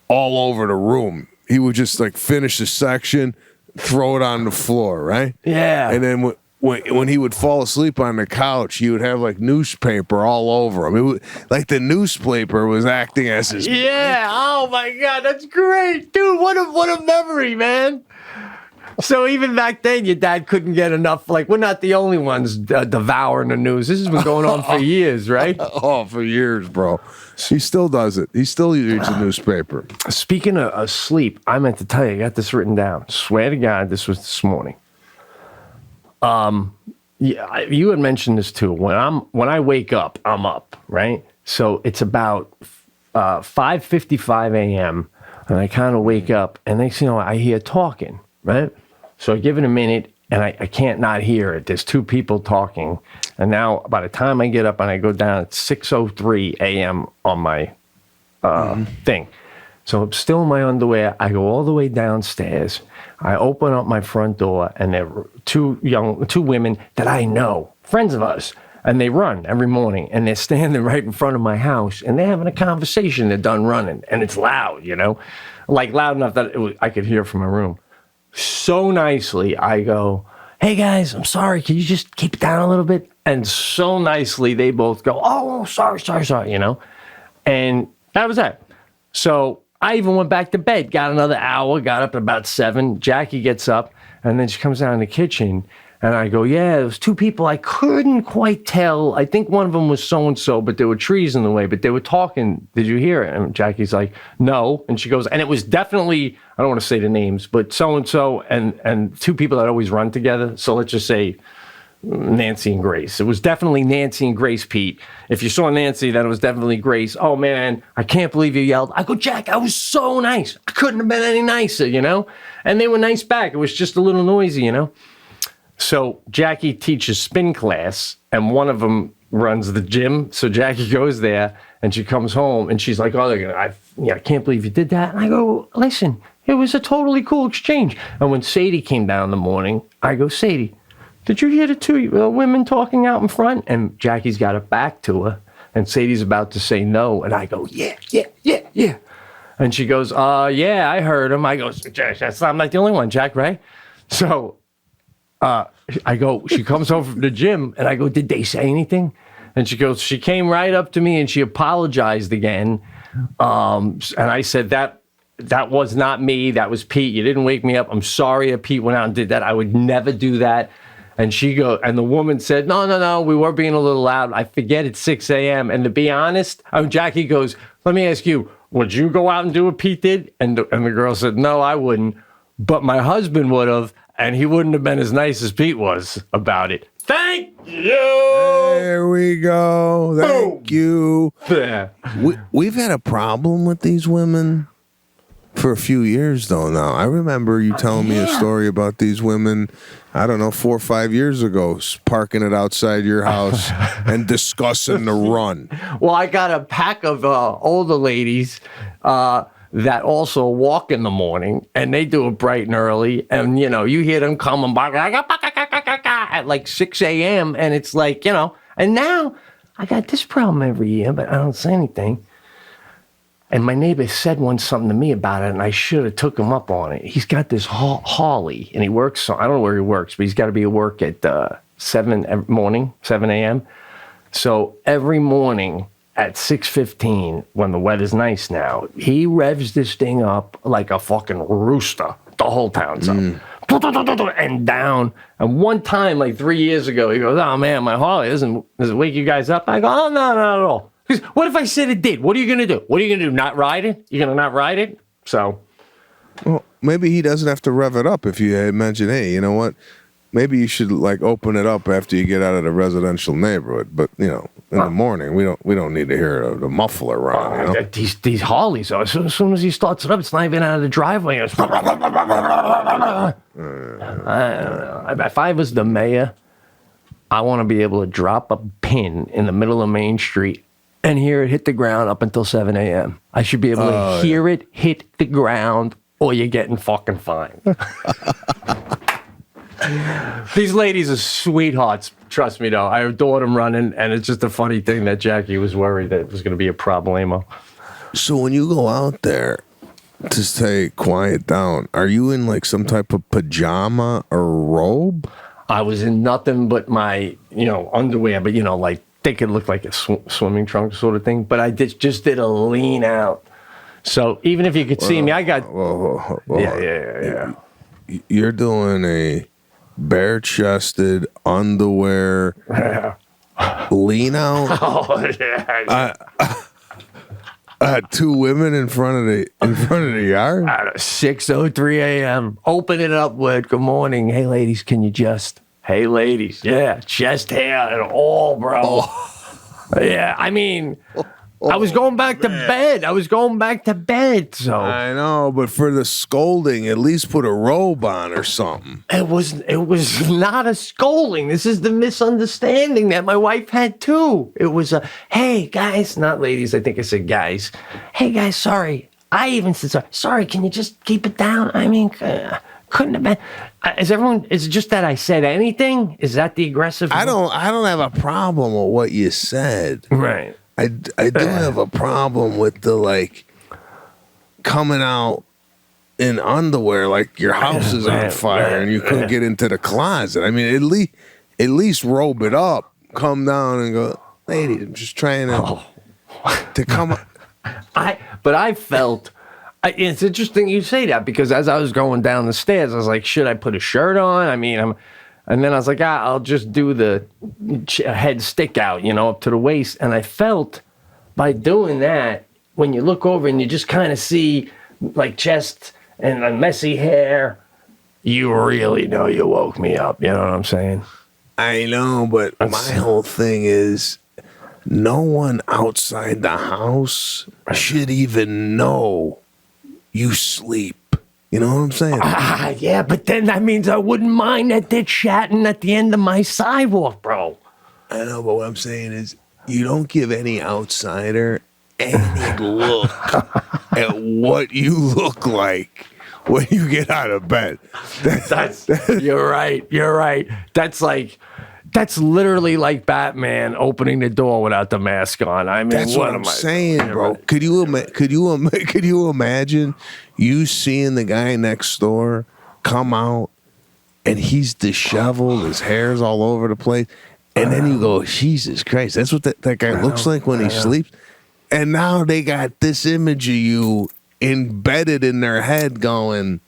all over the room. He would just like finish the section, throw it on the floor, right? Yeah. And then when he would fall asleep on the couch, he would have like newspaper all over him. It was like the newspaper was acting as his. Yeah. Oh my God, that's great, dude. What a memory, man. So even back then, your dad couldn't get enough. Like, we're not the only ones devouring the news. This has been going on for years, right? Oh, for years, bro. He still does it. He still reads the newspaper. Speaking of sleep, I meant to tell you, I got this written down. Swear to God, this was this morning. Yeah, you had mentioned this too. When I wake up, I'm up, right? So it's about 5:55 a.m. and I kind of wake up, and next thing you know, I hear talking, right? So I give it a minute, and I can't not hear it. There's two people talking, and now by the time I get up and I go down, it's 6:03 a.m. on my thing. So I'm still in my underwear. I go all the way downstairs. I open up my front door, and there are two women that I know, friends of ours, and they run every morning, and they're standing right in front of my house, and they're having a conversation. They're done running, and it's loud, like loud enough that I could hear from my room. So nicely, I go, hey guys, I'm sorry, can you just keep it down a little bit? And so nicely, they both go, oh, sorry, and that was that. So I even went back to bed, got another hour, got up at about 7. Jackie gets up, and then she comes down in the kitchen, and I go, yeah, there was two people. I couldn't quite tell. I think one of them was so-and-so, but there were trees in the way, but they were talking. Did you hear it? And Jackie's like, no. And she goes, and it was definitely, I don't want to say the names, but so-and-so and two people that always run together. So let's just say Nancy and Grace. It was definitely Nancy and Grace, Pete. If you saw Nancy, then it was definitely Grace. Oh, man, I can't believe you yelled. I go, Jack, I was so nice. I couldn't have been any nicer, And they were nice back. It was just a little noisy, So Jackie teaches spin class, and one of them runs the gym. So Jackie goes there, and she comes home, and she's like, oh, I can't believe you did that. And I go, listen, it was a totally cool exchange. And when Sadie came down in the morning, I go, Sadie, did you hear the two women talking out in front? And Jackie's got it back to her, and Sadie's about to say no. And I go, yeah. And she goes, yeah, I heard him. I go, I'm not the only one, Jack, right? So I go, she comes home from the gym, and I go, did they say anything? And she goes, she came right up to me, and she apologized again. And I said, that was not me. That was Pete. You didn't wake me up. I'm sorry that Pete went out and did that. I would never do that. And and the woman said, no, we were being a little loud. I forget it's 6 a.m. And to be honest, Jackie goes, let me ask you, would you go out and do what Pete did? And the girl said, no, I wouldn't. But my husband would have, and he wouldn't have been as nice as Pete was about it. Thank you. There we go. Thank you. Yeah. We've had a problem with these women for a few years, though, now. I remember you telling me a story about these women, I don't know, 4 or 5 years ago, parking it outside your house and discussing the run. Well, I got a pack of older ladies that also walk in the morning, and they do it bright and early, and, you hear them coming by at like 6 a.m., and it's like, and now I got this problem every year, but I don't say anything. And my neighbor said once something to me about it, and I should have took him up on it. He's got this Harley, and he works, I don't know where he works, but he's got to be at work at 7 a.m. So every morning at 6:15, when the weather's nice now, he revs this thing up like a fucking rooster. The whole town's up. And down. And one time, like 3 years ago, he goes, oh, man, my Harley, does it wake you guys up? I go, oh, no, not at all. He goes, what if I said it did? What are you going to do? What are you going to do? Not ride it? You're going to not ride it? So. Well, maybe he doesn't have to rev it up if you mention, hey, you know what? maybe you should like open it up after you get out of the residential neighborhood. But in the morning, we don't need to hear the muffler run. These Harleys, as soon as he starts it up, it's not even out of the driveway. It's if I was the mayor, I want to be able to drop a pin in the middle of Main Street and hear it hit the ground up until 7 a.m. I should be able to hear it hit the ground, or you're getting fucking fined. These ladies are sweethearts. Trust me, though. I adored them running, and it's just a funny thing that Jackie was worried that it was going to be a problemo. So when you go out there to say quiet down, are you in like some type of pajama or robe? I was in nothing but my, underwear, but like they could look like a swimming trunk sort of thing. But I just did a lean out. So even if you could see me, I got. Yeah. You're doing a bare-chested underwear lean out. Oh yeah. Two women in front of the yard. At 6:03 a.m. Open it up with good morning. Hey ladies, can you just? Hey ladies, yeah, chest hair and all, bro. Oh. Yeah, I mean. I was going back to bed. So I know, but for the scolding, at least put a robe on or something. It was not a scolding. This is the misunderstanding that my wife had too. It was a, hey guys, not ladies. I think I said guys. Hey guys, sorry. I even said sorry. Sorry, can you just keep it down? I mean, couldn't have been. Is it just that I said anything? Is that the aggressive? I don't have a problem with what you said. Right. I do have a problem with the like coming out in underwear like your house is on fire and you couldn't get into the closet. I mean, at least robe it up, come down and go, lady, I'm just trying to come up. I felt. It's interesting you say that because as I was going down the stairs, I was like, should I put a shirt on? I mean, and then I was like, I'll just do the head stick out, up to the waist. And I felt by doing that, when you look over and you just kind of see like chest and messy hair, you really know you woke me up. You know what I'm saying? I know, but my whole thing is no one outside the house should even know you sleep. You know what I'm saying? Yeah, but then that means I wouldn't mind that they're chatting at the end of my sidewalk, bro. I know, but what I'm saying is you don't give any outsider any look at what you look like when you get out of bed. You're right. That's literally like Batman opening the door without the mask on. I mean, that's what I'm saying, bro. Could you imagine you seeing the guy next door come out and he's disheveled, his hair's all over the place, and then you go, Jesus Christ, that's what that guy looks like when he sleeps. And now they got this image of you embedded in their head going,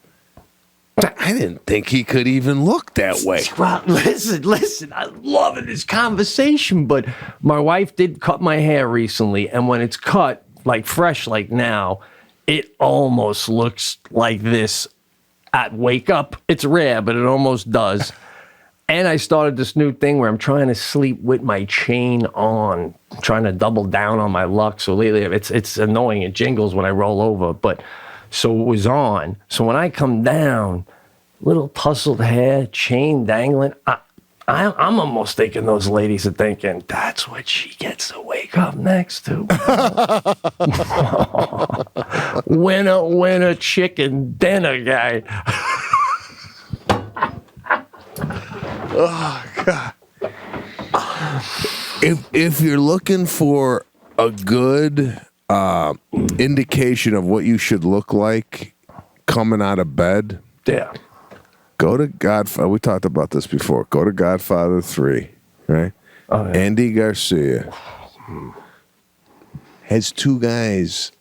I didn't think he could even look that way. Well, listen, I'm loving this conversation, but my wife did cut my hair recently, and when it's cut, like fresh like now, it almost looks like this at wake up. It's rare, but it almost does. And I started this new thing where I'm trying to sleep with my chain on, trying to double down on my luck. So lately, it's annoying. It jingles when I roll over, but so it was on. So when I come down, little tousled hair, chain dangling, I'm almost thinking those ladies are thinking, that's what she gets to wake up next to. Winner, chicken dinner guy. Oh, God. If you're looking for a good indication of what you should look like coming out of bed, yeah, go to Godfather. We talked about this before. Go to Godfather 3, right? Oh, yeah. Andy Garcia has two guys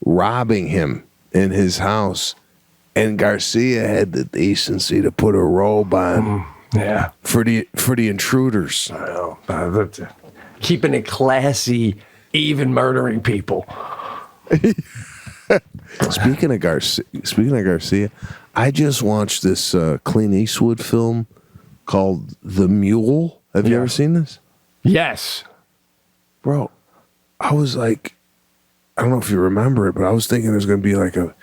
robbing him in his house, and Garcia had the decency to put a robe on. Yeah, for the intruders. I know. Keeping it classy, even murdering people. Speaking of Garcia, I just watched this Clint Eastwood film called The Mule. Have you Yeah. ever seen this? Yes. Bro, I was like, I don't know if you remember it, but I was thinking there's going to be like a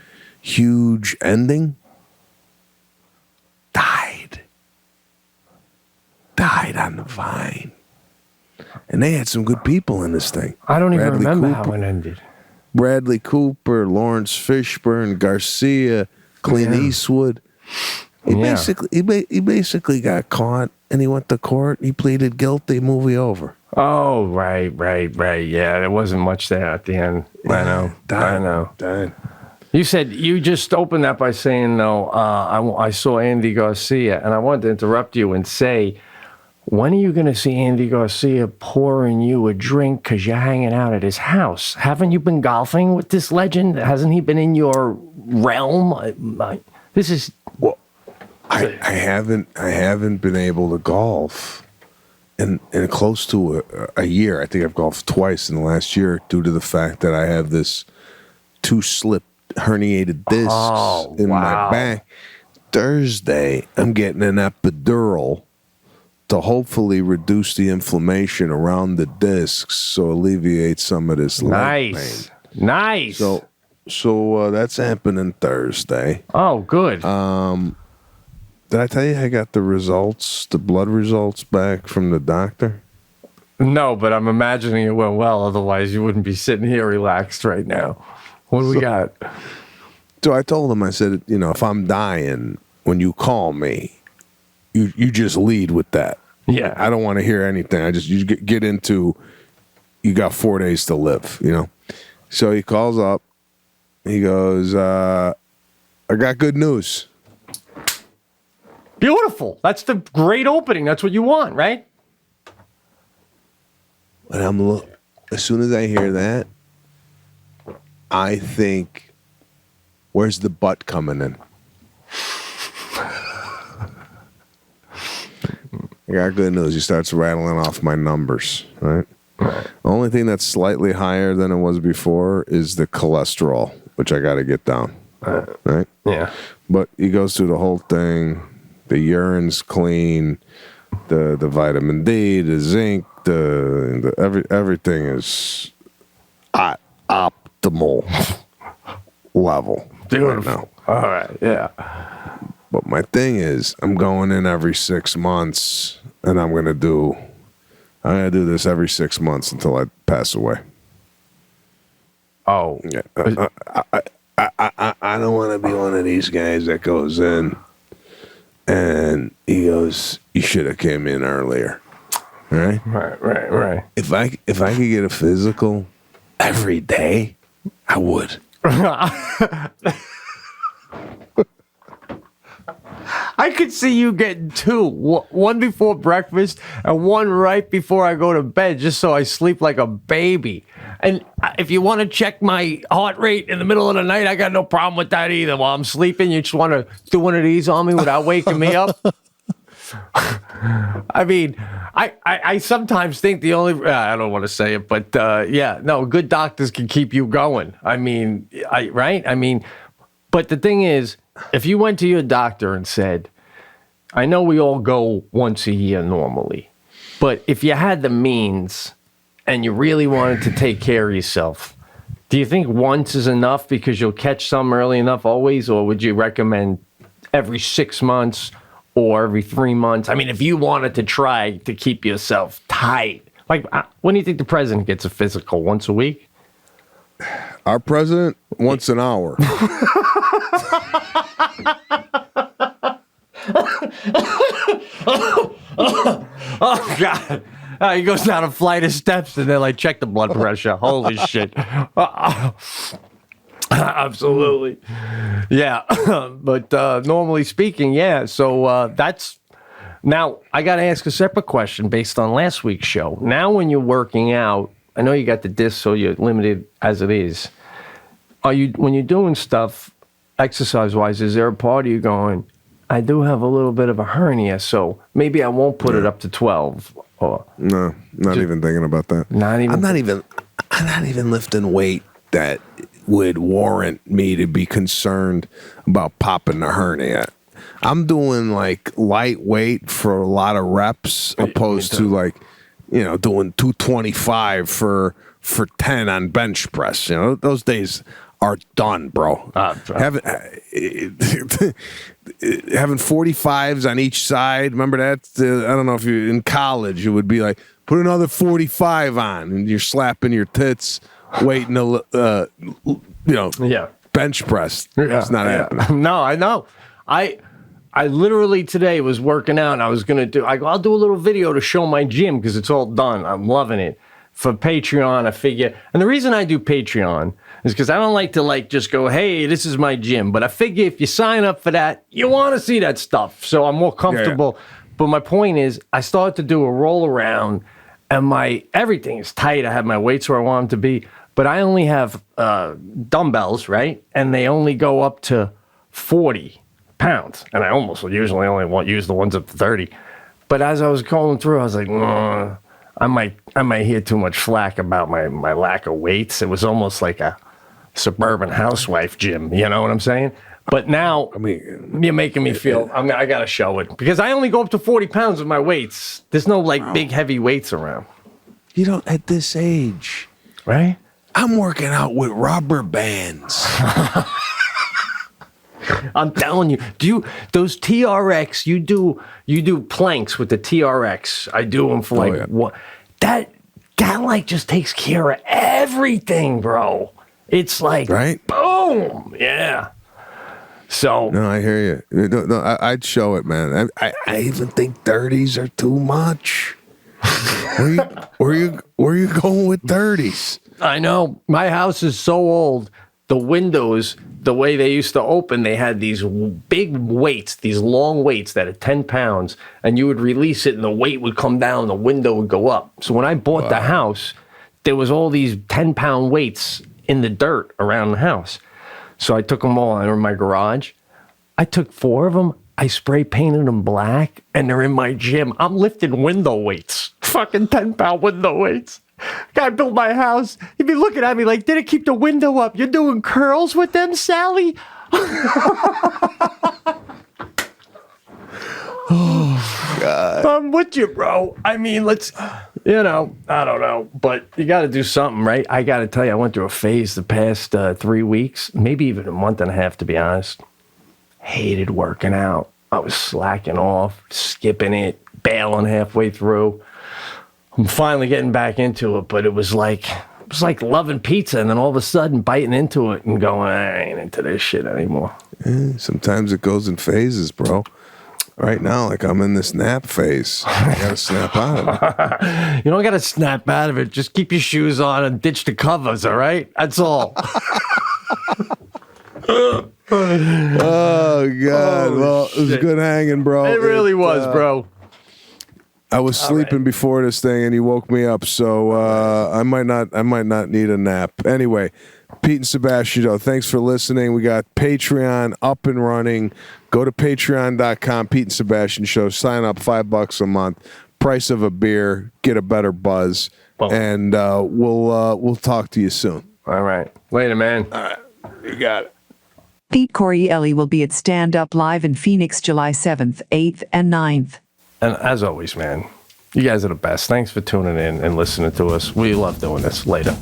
huge ending. Died on the vine. And they had some good people in this thing. I don't even Bradley remember Cooper. how it ended. Bradley Cooper, Lawrence Fishburne, Garcia, Clint Eastwood. He basically got caught and he went to court. He pleaded guilty. Movie over. Oh, right. Yeah, there wasn't much there at the end. I know. Died. You said you just opened that by saying, though, I saw Andy Garcia, and I wanted to interrupt you and say, when are you going to see Andy Garcia pouring you a drink because you're hanging out at his house? Haven't you been golfing with this legend? Hasn't he been in your realm? This is... Well, I haven't been able to golf in close to a year. I think I've golfed twice in the last year due to the fact that I have this 2-slip herniated discs in my back. Thursday, I'm getting an epidural to hopefully reduce the inflammation around the discs, so alleviate some of this leg pain. Nice. So that's happening Thursday. Oh, good. Did I tell you I got the blood results back from the doctor? No, but I'm imagining it went well. Otherwise, you wouldn't be sitting here relaxed right now. What do we got? So I told him, I said, if I'm dying, when you call me, you just lead with that. Yeah. I don't want to hear anything. You get into, you got 4 days to live, So he calls up. He goes, I got good news. Beautiful. That's the great opening. That's what you want, right? And as soon as I hear that, I think, where's the butt coming in? I got good news. He starts rattling off my numbers, right? The only thing that's slightly higher than it was before is the cholesterol, which I got to get down, right? Yeah. But he goes through the whole thing. The urine's clean, the vitamin D, the zinc, everything is at optimal level right now. All right, yeah. But my thing is, I'm going in every 6 months, and I'm gonna do this every 6 months until I pass away. Oh, Yeah, I don't want to be one of these guys that goes in, and he goes, "You should have came in earlier." Right? Right. If I could get a physical every day, I would. I could see you getting two. One before breakfast and one right before I go to bed, just so I sleep like a baby. And if you want to check my heart rate in the middle of the night, I got no problem with that either. While I'm sleeping, you just want to do one of these on me without waking me up? I mean, I sometimes think the only, I don't want to say it, but good doctors can keep you going. I mean, right? I mean, but the thing is, if you went to your doctor and said, I know we all go once a year normally, but if you had the means and you really wanted to take care of yourself, do you think once is enough because you'll catch some early enough always, or would you recommend every 6 months or every 3 months? I mean, if you wanted to try to keep yourself tight, like when do you think the president gets a physical? Once a week? Our president, once an hour. Oh, God. He goes down a flight of steps and then, like, check the blood pressure. Holy shit. Absolutely. Yeah. But normally speaking, yeah. So that's... Now, I got to ask a separate question based on last week's show. Now when you're working out, I know you got the disc, so you're limited as it is. When you're doing stuff, exercise-wise, is there a part of you going, I do have a little bit of a hernia, so maybe I won't put it up to 12? Or No, not even thinking about that. Not even. I'm not even lifting weight that would warrant me to be concerned about popping the hernia. I'm doing like lightweight for a lot of reps, opposed to like, doing 225 for 10 on bench press. Those days are done, bro. Having 45s on each side. Remember that? I don't know if you're in college, it would be like, put another 45 on, and you're slapping your tits, waiting to, bench press. It's not happening. No, I know. I literally today was working out, and I was going to I'll do a little video to show my gym because it's all done. I'm loving it. For Patreon, I figure, and the reason I do Patreon is because I don't like to just go, hey, this is my gym. But I figure if you sign up for that, you want to see that stuff. So I'm more comfortable. Yeah. But my point is, I started to do a roll around, and everything is tight. I have my weights where I want them to be, but I only have dumbbells, right? And they only go up to 40 pounds. And I usually only use the ones up to 30. But as I was going through, I was like, I might hear too much flack about my lack of weights. It was almost like a suburban housewife gym. You know what I'm saying? But now, you're making me feel I got to show it because I only go up to 40 pounds with my weights. There's no big heavy weights around. At this age, right? I'm working out with rubber bands. I'm telling you, those TRX, you do planks with the TRX. I do them for what? That just takes care of everything, bro. It's like, right? Boom. Yeah. So. No, I hear you. No, I'd show it, man. I even think 30s are too much. Where you going with 30s? I know. My house is so old. The windows, the way they used to open, they had these big weights, these long weights that are 10 pounds, and you would release it and the weight would come down, the window would go up. So when I bought the house, there was all these 10-pound weights in the dirt around the house. So I took them all in my garage. I took 4 of them. I spray painted them black, and they're in my gym. I'm lifting window weights, fucking 10-pound window weights. Guy built my house. He'd be looking at me like, did it keep the window up? You're doing curls with them, Sally? Oh, God. I'm with you, bro. I mean, I don't know. But you got to do something, right? I got to tell you, I went through a phase the past 3 weeks, maybe even a month and a half, to be honest. Hated working out. I was slacking off, skipping it, bailing halfway through. I'm finally getting back into it, but it was like loving pizza, and then all of a sudden biting into it and going, I ain't into this shit anymore. Yeah, sometimes it goes in phases, bro. Right now, like I'm in this nap phase. I gotta snap out of it. You don't gotta snap out of it. Just keep your shoes on and ditch the covers, all right? That's all. Oh, God. Well, it was good hanging, bro. It really was, bro. I was sleeping before this thing, and you woke me up, so I might not need a nap. Anyway, Pete and Sebastian, thanks for listening. We got Patreon up and running. Go to patreon.com, Pete and Sebastian Show. Sign up, $5 a month. Price of a beer. Get a better buzz, and we'll talk to you soon. All right, later, man. All right, you got it. Pete Correale will be at Stand Up Live in Phoenix, July 7th, 8th, and 9th. And as always, man, you guys are the best. Thanks for tuning in and listening to us. We love doing this. Later.